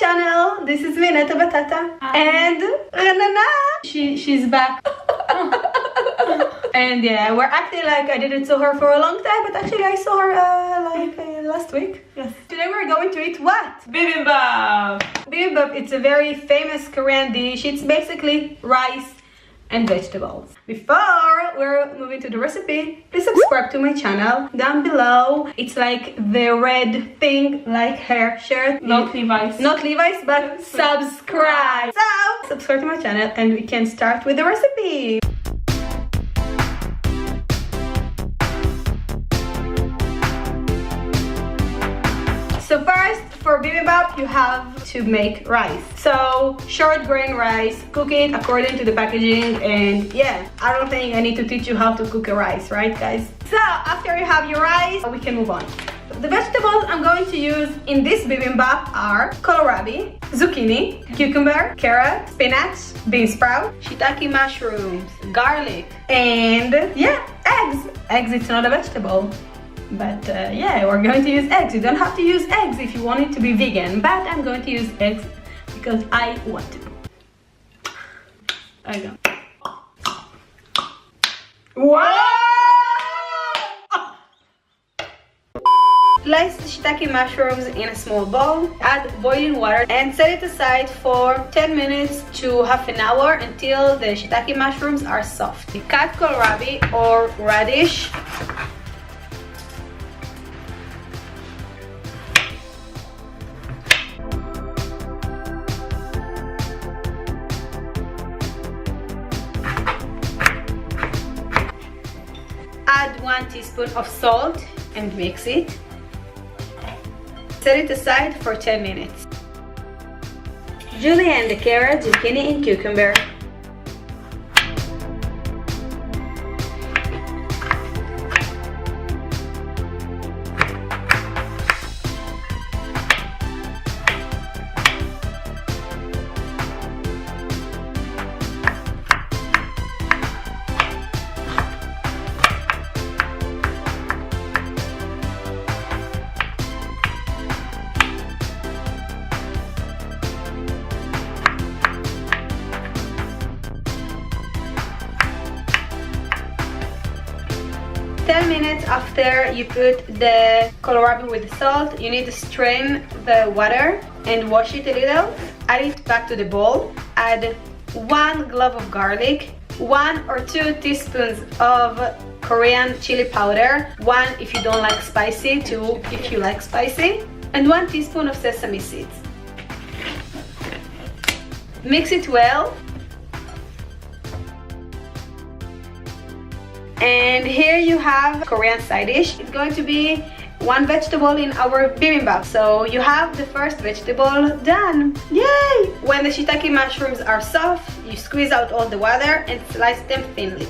channel. This is me, Neta Batata. And Renana. She's back. And yeah, we're acting like I didn't saw her for a long time, but actually I saw her last week. Yes. Today we're going to eat what? Bibimbap. Bibimbap, it's a very famous Korean dish. It's basically rice and vegetables. Before we're moving to the recipe, please subscribe to my channel down below. It's like the red thing, like hair shirt. Not Levi's. Not Levi's, but subscribe. So subscribe to my channel and we can start with the recipe. So first, for bibimbap, you have to make rice. So short grain rice, cook it according to the packaging, and yeah, I don't think I need to teach you how to cook a rice, right guys? So after you have your rice, we can move on. The vegetables I'm going to use in this bibimbap are kohlrabi, zucchini, cucumber, carrot, spinach, bean sprout, shiitake mushrooms, garlic, and yeah, eggs. Eggs, it's not a vegetable. But yeah, we're going to use eggs. You don't have to use eggs if you want it to be vegan, but I'm going to use eggs because I want to. I go. Wow! Slice the shiitake mushrooms in a small bowl, add boiling water and set it aside for 10 minutes to half an hour until the shiitake mushrooms are soft. You cut kohlrabi or radish. Add 1 teaspoon of salt and mix it. Set it aside for 10 minutes. Julienne the carrot, zucchini and cucumber. Minutes after you put the kohlrabi with the salt, you need to strain the water and wash it a little. Add it back to the bowl. Add 1 clove of garlic, 1 or 2 teaspoons of Korean chili powder, 1 if you don't like spicy, 2 if you like spicy, and 1 teaspoon of sesame seeds. Mix it well. And here you have Korean side dish. It's going to be 1 vegetable in our bibimbap. So you have the first vegetable done. Yay! When the shiitake mushrooms are soft, you squeeze out all the water and slice them thinly.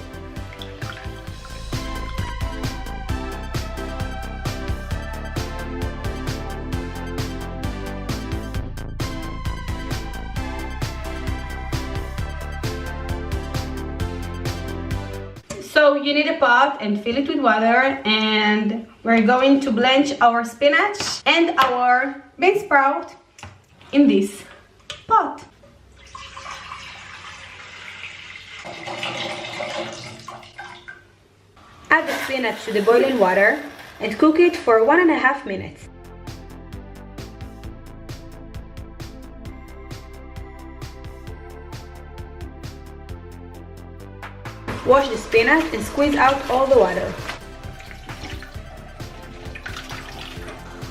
So you need a pot and fill it with water, and we're going to blanch our spinach and our bean sprout in this pot. Add the spinach to the boiling water and cook it for 1.5 minutes. Wash the spinach and squeeze out all the water.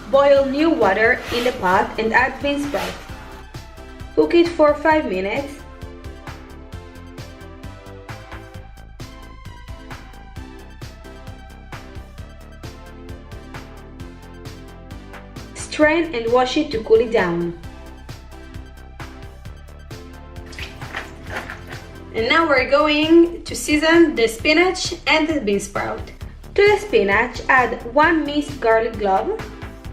Boil new water in the pot and add bean sprout. Cook it for 5 minutes. Strain and wash it to cool it down. And now we're going to season the spinach and the bean sprout. To the spinach, add 1 minced garlic clove,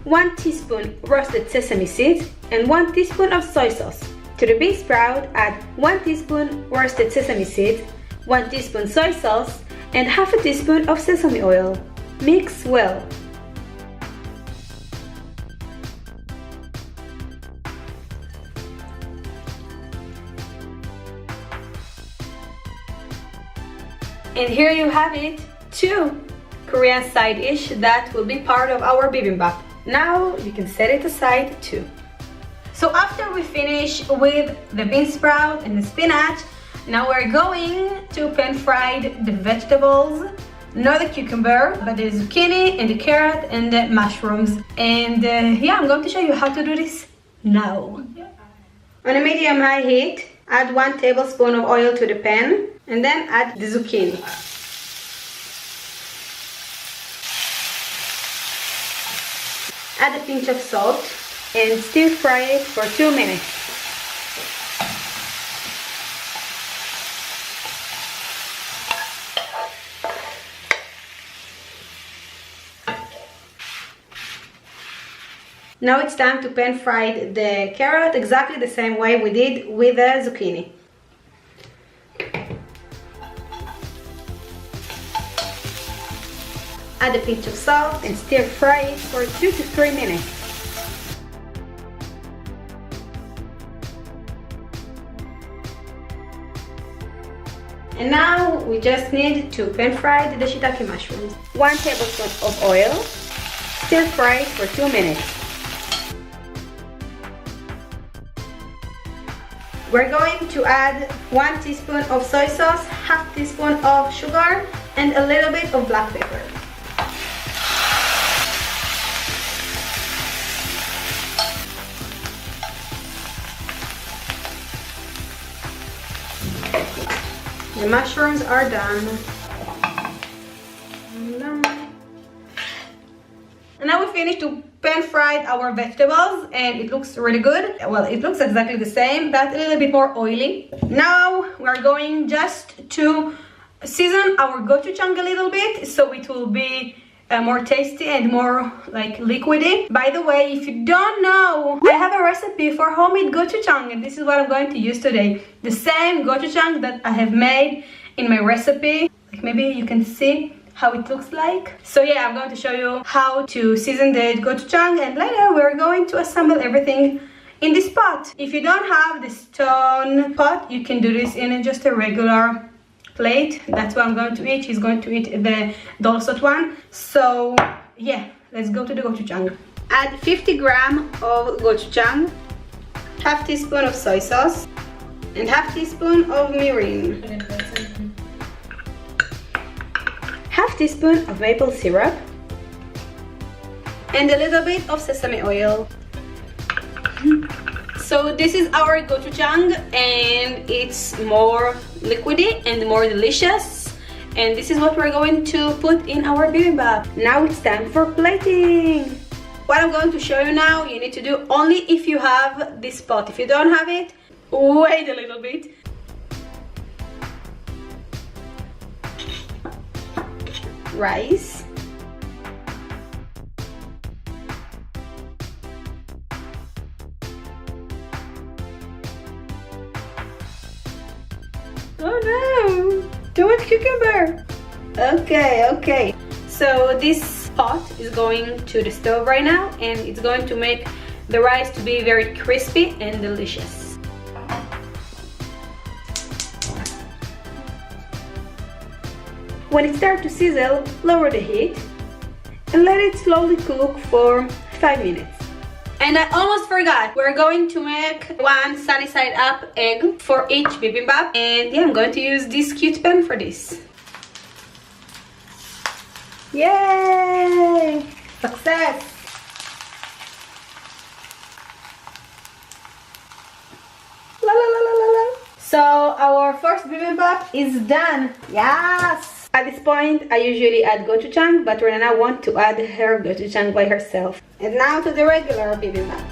1 teaspoon roasted sesame seeds, and 1 teaspoon of soy sauce. To the bean sprout, add 1 teaspoon roasted sesame seeds, 1 teaspoon soy sauce, and half a teaspoon of sesame oil. Mix well. And here you have it, 2 Korean side dish that will be part of our bibimbap. Now you can set it aside too. So after we finish with the bean sprout and the spinach, now we're going to pan fry the vegetables. Not the cucumber, but the zucchini and the carrot and the mushrooms. And yeah, I'm going to show you how to do this now. On a medium-high heat, add 1 tablespoon of oil to the pan and then add the zucchini. Add a pinch of salt and stir fry it for 2 minutes. Now it's time to pan fry the carrot exactly the same way we did with the zucchini. Add a pinch of salt and stir fry it for 2 to 3 minutes. And now we just need to pan fry the shiitake mushrooms. 1 tablespoon of oil, stir fry it for 2 minutes. We're going to add 1 teaspoon of soy sauce, half teaspoon of sugar, and a little bit of black pepper. The mushrooms are done. And now we finished to pan fry our vegetables and it looks really good. Well, it looks exactly the same, but a little bit more oily. Now we're going just to season our gochujang a little bit so it will be more tasty and more like liquidy. By the way, if you don't know, I have a recipe for homemade gochujang and this is what I'm going to use today. The same gochujang that I have made in my recipe. Like maybe you can see how it looks like. So yeah, I'm going to show you how to season the gochujang and later we're going to assemble everything in this pot. If you don't have the stone pot, you can do this in just a regular plate. That's what I'm going to eat. She's going to eat the dolsot one. So yeah, let's go to the gochujang. Add 50 grams of gochujang, half teaspoon of soy sauce, and half teaspoon of mirin, half teaspoon of maple syrup, and a little bit of sesame oil. So this is our gochujang and it's more liquidy and more delicious. And this is what we're going to put in our bibimbap. Now it's time for plating. What I'm going to show you now, you need to do only if you have this pot. If you don't have it, wait a little bit. Rice. Oh no! Too much cucumber! Okay. So this pot is going to the stove right now and it's going to make the rice to be very crispy and delicious. When it starts to sizzle, lower the heat and let it slowly cook for 5 minutes. And I almost forgot, we're going to make 1 sunny side up egg for each bibimbap. And yeah, I'm going to use this cute pen for this. Yay! Success! La la la la la la. So our first bibimbap is done. Yes! At this point, I usually add gochujang, but Renana wants to add her gochujang by herself. And now to the regular bibimbap.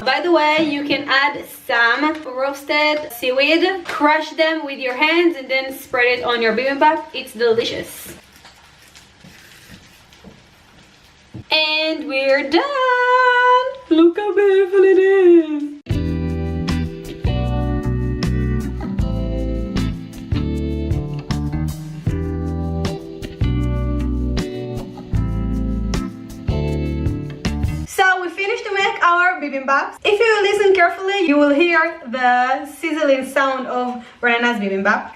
By the way, you can add some roasted seaweed, crush them with your hands and then spread it on your bibimbap. It's delicious. And we're done! Look how beautiful it is! our bibimbap. If you listen carefully, you will hear the sizzling sound of Rena's bibimbap.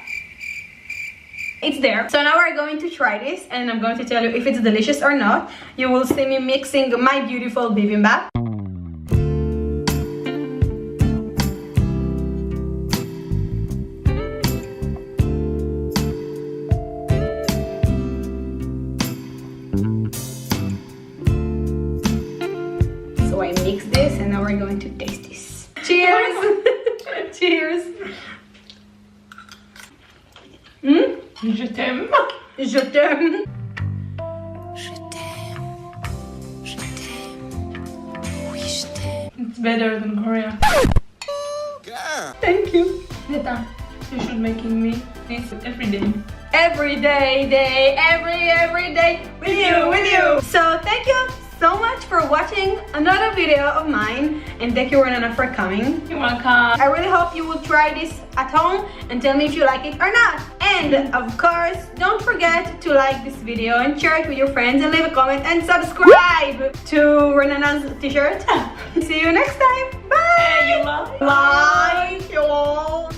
It's there. So now we're going to try this and I'm going to tell you if it's delicious or not. You will see me mixing my beautiful bibimbap. So I mix this and now we're going to taste this. Cheers! Cheers! Je t'aime. Je t'aime. Je t'aime. Je t'aime. Oui, je t'aime. It's better than Korea. Thank you. Neta, you should making me this every day. Every day, every day with you. So thank you so much for watching another video of mine, and thank you Renana for coming. You're welcome. I really hope you will try this at home and tell me if you like it or not. And of course, don't forget to like this video and share it with your friends and leave a comment and subscribe to Renana's t-shirt. See you next time. Bye. Hey, you like? Like you all.